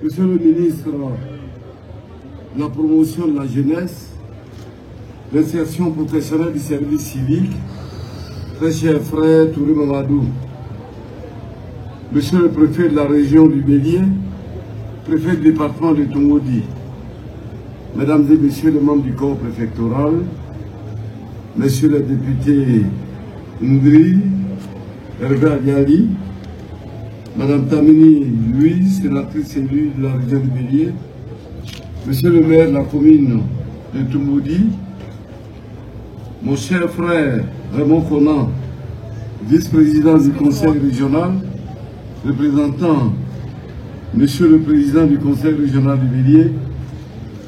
Monsieur le ministre, la promotion de la jeunesse, l'insertion professionnelle du service civique, très cher frère Touré Mamadou, Monsieur le préfet de la région du Bélier, préfet du département de Toumodi, Mesdames et Messieurs les membres du corps préfectoral, Messieurs les députés Ndri, Hervé Aliali, Madame Tamini Louise, sénatrice élue de la région du Bélier, Monsieur le maire de la commune de Toumodi, mon cher frère Raymond Conan, vice-président du conseil régional, représentant Monsieur le président du conseil régional du Bélier,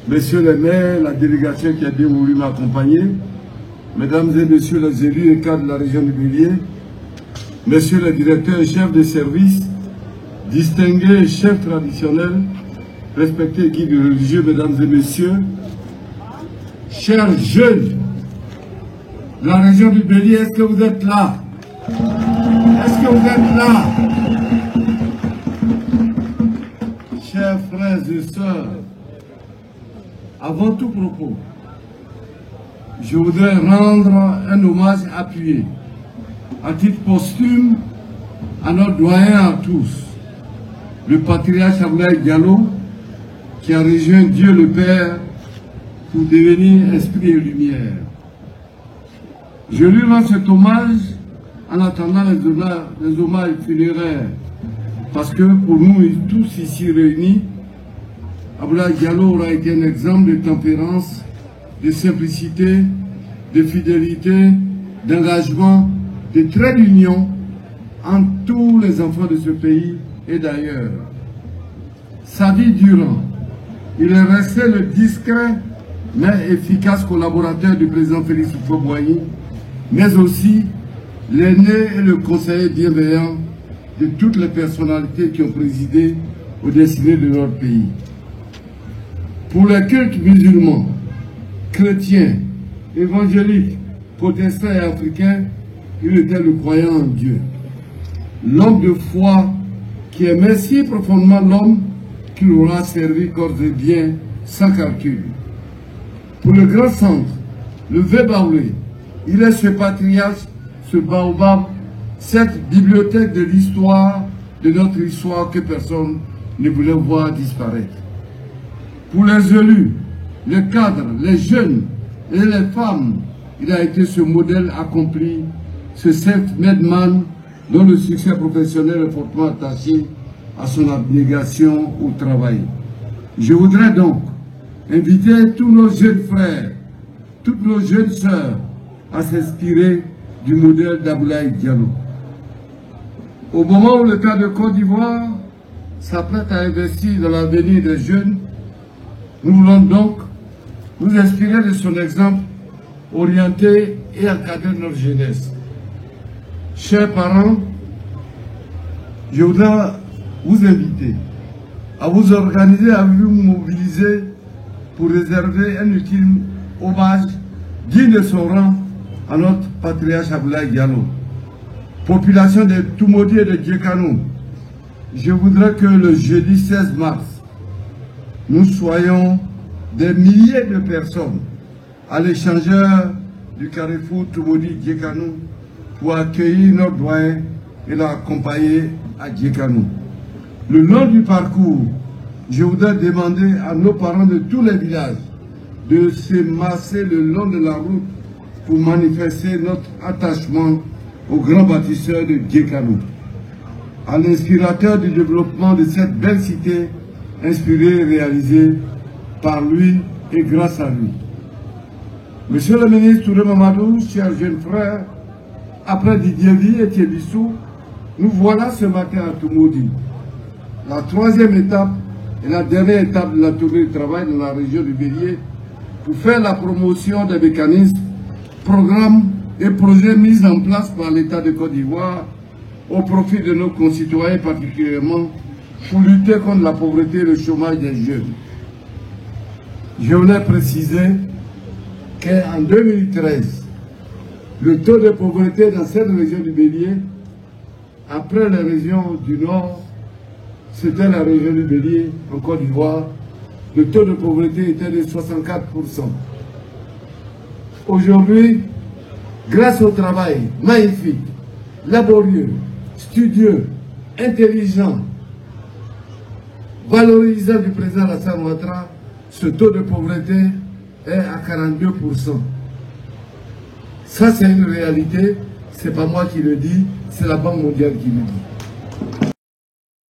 Messieurs les maires, la délégation qui a bien voulu m'accompagner, Mesdames et Messieurs les élus et cadres de la région du Bélier, Messieurs les directeurs et chefs de service, distingués chefs traditionnels, respectés guides religieux, Mesdames et Messieurs, chers jeunes de la région du Bélier, est-ce que vous êtes là? Est-ce que vous êtes là? Chers frères et sœurs, avant tout propos, je voudrais rendre un hommage appuyé, à titre posthume, à notre doyen à tous, le patriarche Abdoulaye Diallo, qui a rejoint Dieu le Père pour devenir esprit et lumière. Je lui rends cet hommage en attendant les hommages funéraires, parce que pour nous tous ici réunis, Abdoulaye Diallo aura été un exemple de tempérance, de simplicité, de fidélité, d'engagement, de trait d'union entre tous les enfants de ce pays et d'ailleurs. Sa vie durant, il est resté le discret mais efficace collaborateur du président Félix Houphouët-Boigny, mais aussi l'aîné et le conseiller bienveillant de toutes les personnalités qui ont présidé aux destinées de notre pays. Pour les cultes musulmans, chrétiens, évangéliques, protestants et africains, il était le croyant en Dieu. L'homme de foi qui aimait si profondément l'homme qu'il aura servi corps et bien sans calcul. Pour le grand centre, le Vébaoulé, il est ce patriarche, ce baobab, cette bibliothèque de l'histoire, de notre histoire que personne ne voulait voir disparaître. Pour les élus, les cadres, les jeunes et les femmes, il a été ce modèle accompli, ce self-made man dont le succès professionnel est fortement attaché à son abnégation au travail. Je voudrais donc inviter tous nos jeunes frères, toutes nos jeunes sœurs à s'inspirer du modèle d'Abdoulaye Diallo. Au moment où l'État de Côte d'Ivoire s'apprête à investir dans l'avenir des jeunes, nous voulons donc nous inspirer de son exemple, orienter et encadrer notre jeunesse. Chers parents, je voudrais vous inviter à vous organiser, à vous mobiliser pour réserver un ultime hommage digne de son rang à notre patriarche Abdoulaye Diallo. Population de Toumodi et de Djekanou, je voudrais que le jeudi 16 mars, nous soyons des milliers de personnes à l'échangeur du carrefour Toumodi-Djekanou pour accueillir notre doyen et l'accompagner à Djekanou. Le long du parcours, je voudrais demander à nos parents de tous les villages de se masser le long de la route pour manifester notre attachement au grand bâtisseur de Djekanou, à l'inspirateur du développement de cette belle cité inspirée et réalisée par lui et grâce à lui. Monsieur le ministre Touré Mamadou, chers jeunes frères, après Didier et Thiébissou, nous voilà ce matin à Toumodi. La troisième étape et la dernière étape de la tournée de travail dans la région du Bélier pour faire la promotion des mécanismes, programmes et projets mis en place par l'État de Côte d'Ivoire au profit de nos concitoyens, particulièrement pour lutter contre la pauvreté et le chômage des jeunes. Je voulais préciser qu'en 2013, le taux de pauvreté dans cette région du Bélier, après les régions du Nord, c'était la région du Bélier, en Côte d'Ivoire. Le taux de pauvreté était de 64%. Aujourd'hui, grâce au travail magnifique, laborieux, studieux, intelligent, valorisant du président Alassane Ouattara, ce taux de pauvreté est à 42%. Ça, c'est une réalité. Ce n'est pas moi qui le dis, c'est la Banque mondiale qui le dit.